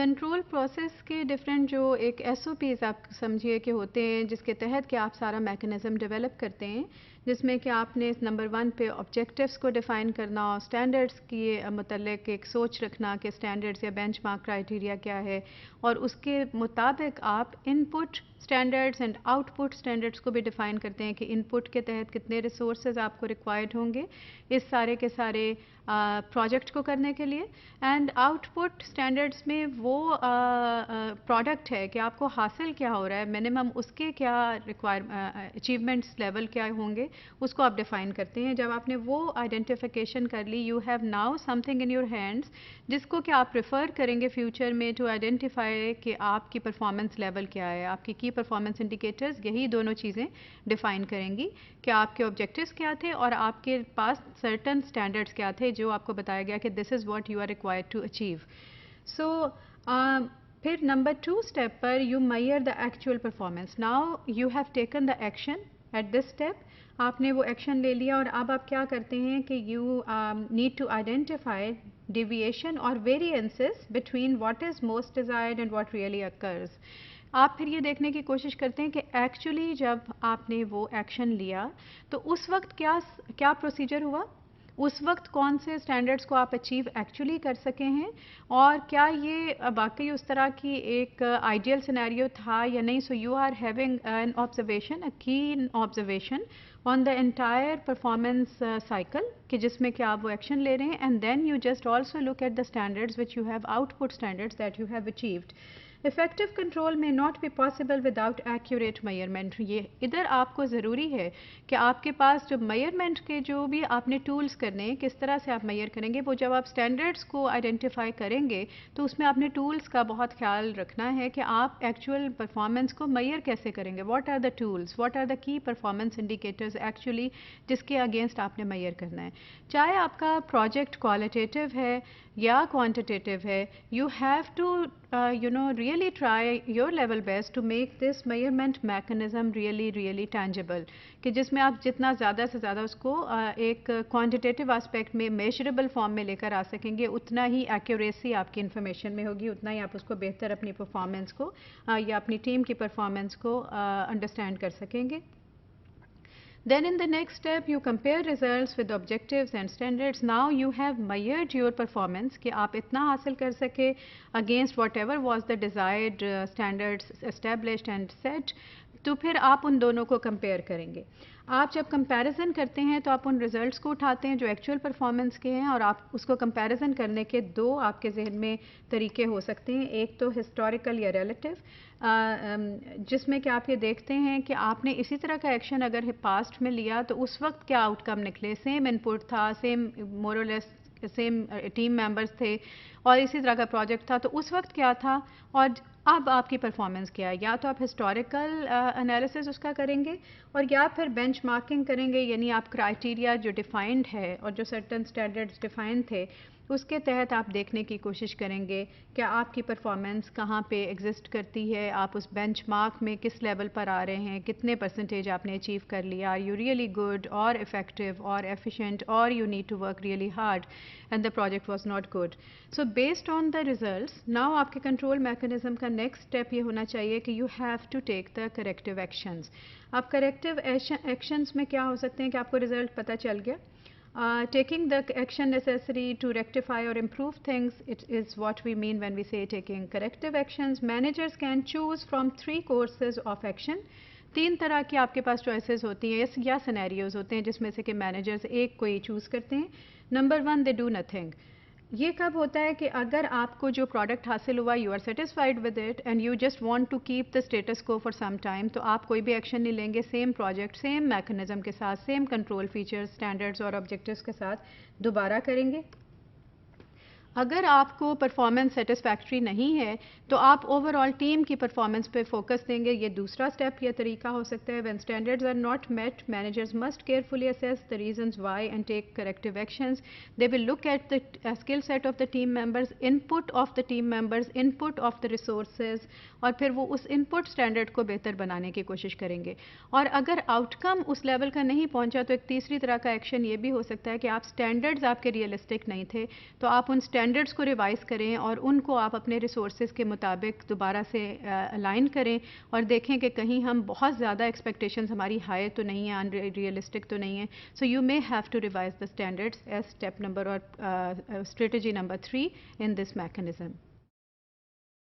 Control process کے different جو ایک ایس او پیز آپ سمجھیے کہ ہوتے ہیں جس کے تحت کہ آپ سارا میکنزم ڈیولپ کرتے ہیں، جس میں کہ آپ نے نمبر 1 پہ آبجیکٹیوز کو ڈیفائن کرنا اور اسٹینڈرڈس کے متعلق ایک سوچ رکھنا کہ اسٹینڈرڈس یا بینچ مارک کرائٹیریا کیا ہے، اور اس کے مطابق آپ input standards and output standards کو بھی ڈیفائن کرتے ہیں کہ ان پٹ کے تحت کتنے ریسورسز آپ کو ریکوائرڈ ہوں گے اس سارے کے سارے پروجیکٹ کو کرنے کے لیے. اینڈ آؤٹ پٹ اسٹینڈرڈس میں وہ پروڈکٹ ہے کہ آپ کو حاصل کیا ہو رہا ہے، منیمم اس کے کیا اچیومنٹس لیول کیا ہوں گے، اس کو آپ ڈیفائن کرتے ہیں. جب آپ نے وہ آئیڈینٹیفیکیشن کر لی، you have now some thing in your hands جس کو کہ آپ پریفر کریں گے فیوچر میں ٹو آئیڈینٹیفائی کہ آپ کی پرفارمنس لیول کیا ہے. آپ کی پرفارمنس انڈیکیٹرز یہی دونوں چیزیں ڈیفائن کریں گی کہ آپ کے آبجیکٹیوز کیا تھے اور آپ کے پاس سرٹن اسٹینڈرڈس کیا تھے جو آپ کو بتایا گیا کہ this is what you are required to achieve. So پھر نمبر 2 اسٹیپ پر you measure the actual performance. Now you have taken the action at this step. آپ نے وہ ایکشن لے لیا اور اب آپ کیا کرتے ہیں کہ you need to identify deviation اور variances between what is most desired and what really occurs. آپ پھر یہ دیکھنے کی کوشش کرتے ہیں کہ ایکچولی جب آپ نے وہ ایکشن لیا تو اس وقت کیا پروسیجر ہوا، اس وقت کون سے اسٹینڈرڈس کو آپ اچیو ایکچولی کر سکے ہیں، اور کیا یہ واقعی اس طرح کی ایک آئیڈیل سینیریو تھا یا نہیں. So you are having an observation, a keen observation on the entire performance cycle کہ جس میں کہ آپ وہ ایکشن لے رہے ہیں. And then you just also look at the standards which you have output standards that you have achieved. Effective control may not be possible without accurate measurement. یہ ادھر آپ کو ضروری ہے کہ آپ کے پاس جو میئرمنٹ کے جو بھی آپ نے ٹولز کرنے ہیں کس طرح سے آپ میئر کریں گے، وہ جب آپ اسٹینڈرڈس کو آئیڈینٹیفائی کریں گے تو اس میں آپ نے ٹولز کا بہت خیال رکھنا ہے کہ آپ ایکچوئل پرفارمنس کو میئر کیسے کریں گے. What are the tools, what are the key performance indicators actually جس کے اگینسٹ آپ نے میئر کرنا ہے. چاہے آپ کا پروجیکٹ کوالٹیٹیو ہے یا کوانٹیٹیو ہے، you have to really try your level best to make this measurement mechanism really tangible کہ جس میں آپ جتنا زیادہ سے زیادہ اس کو ایک کوانٹیٹیو آسپیکٹ میں میجربل فارم میں لے کر آ سکیں گے، اتنا ہی ایکوریسی آپ کی انفارمیشن میں ہوگی، اتنا ہی آپ اس کو بہتر اپنی پرفارمنس کو یا اپنی ٹیم کی پرفارمنس کو انڈرسٹینڈ کر سکیں گے. Then in the next step you compare results with objectives and standards. Now you have measured your performance کہ آپ اتنا حاصل کر سکے against whatever was the desired standards established and set. تو پھر آپ ان دونوں کو کمپیئر کریں گے. آپ جب کمپیریزن کرتے ہیں تو آپ ان ریزلٹس کو اٹھاتے ہیں جو ایکچوئل پرفارمنس کے ہیں، اور آپ اس کو کمپیریزن کرنے کے دو آپ کے ذہن میں طریقے ہو سکتے ہیں. ایک تو ہسٹوریکل یا ریلیٹیو، جس میں کہ آپ یہ دیکھتے ہیں کہ آپ نے اسی طرح کا ایکشن اگر پاسٹ میں لیا تو اس وقت کیا آؤٹ کم نکلے، سیم ان پٹ تھا، سیم مور اور لیس سیم ٹیم ممبرس تھے اور اسی طرح کا پروجیکٹ تھا، تو اس وقت کیا تھا اور اب آپ کی پرفارمنس کیا ہے. یا تو آپ ہسٹوریکل انالیسس اس کا کریں گے اور یا پھر بینچ مارکنگ کریں گے، یعنی آپ کرائٹیریا جو ڈیفائنڈ ہے اور جو سرٹن اسٹینڈرڈز ڈیفائن تھے اس کے تحت آپ دیکھنے کی کوشش کریں گے کہ آپ کی پرفارمنس کہاں پہ ایگزسٹ کرتی ہے، آپ اس بینچ مارک میں کس لیول پر آ رہے ہیں، کتنے پرسنٹیج آپ نے اچیو کر لیا، آر یو ریئلی گڈ اور افیکٹو اور ایفیشینٹ اور you need to work really hard and the project was not good. So based on the results now آپ کے کنٹرول میکانزم کا نیکسٹ اسٹیپ یہ ہونا چاہیے کہ you have to take the corrective actions. اب کریکٹیو ایکشنز میں کیا ہو سکتے ہیں کہ آپ کو ریزلٹ پتہ چل گیا. Taking the action necessary to rectify or improve things, it is what we mean when we say taking corrective actions. Managers can choose from 3 courses of action. 3 طرح کی آپ کے پاس چوائسیز ہوتی ہیں یا سینیریوز ہوتے ہیں جس میں سے کہ مینیجرز ایک کو ہی چوز کرتے ہیں. Number 1 they do nothing. یہ کب ہوتا ہے کہ اگر آپ کو جو پروڈکٹ حاصل ہوا you are satisfied with it and you just want to keep the status quo for some time, تو آپ کوئی بھی ایکشن نہیں لیں گے، سیم پروجیکٹ سیم میکانزم کے ساتھ سیم کنٹرول فیچر اسٹینڈرڈز اور آبجیکٹیوز کے ساتھ دوبارہ کریں گے. اگر آپ کو پرفارمنس سیٹسفیکٹری نہیں ہے تو آپ اوور آل ٹیم کی پرفارمنس پہ فوکس دیں گے. یہ دوسرا اسٹیپ یا طریقہ ہو سکتا ہے. When standards are not met managers must carefully assess the reasons why and take corrective actions. They will look at the skill set of the team members, input of the team members, input of the resources, اور پھر وہ اس ان پٹ standard کو بہتر بنانے کی کوشش کریں گے. اور اگر آؤٹ کم اس لیول کا نہیں پہنچا تو ایک تیسری طرح کا ایکشن یہ بھی ہو سکتا ہے کہ آپ اسٹینڈرڈز آپ کے ریئلسٹک نہیں تھے تو آپ ان اسٹینڈرڈس کو ریوائز کریں اور ان کو آپ اپنے ریسورسز کے مطابق دوبارہ سے الائن کریں اور دیکھیں کہ کہیں ہم بہت زیادہ ایکسپیکٹیشنز ہماری ہائی تو نہیں ہیں, ان ریئلسٹک تو نہیں ہیں. So you may have to revise the standards as step number اور strategy number 3 in this mechanism.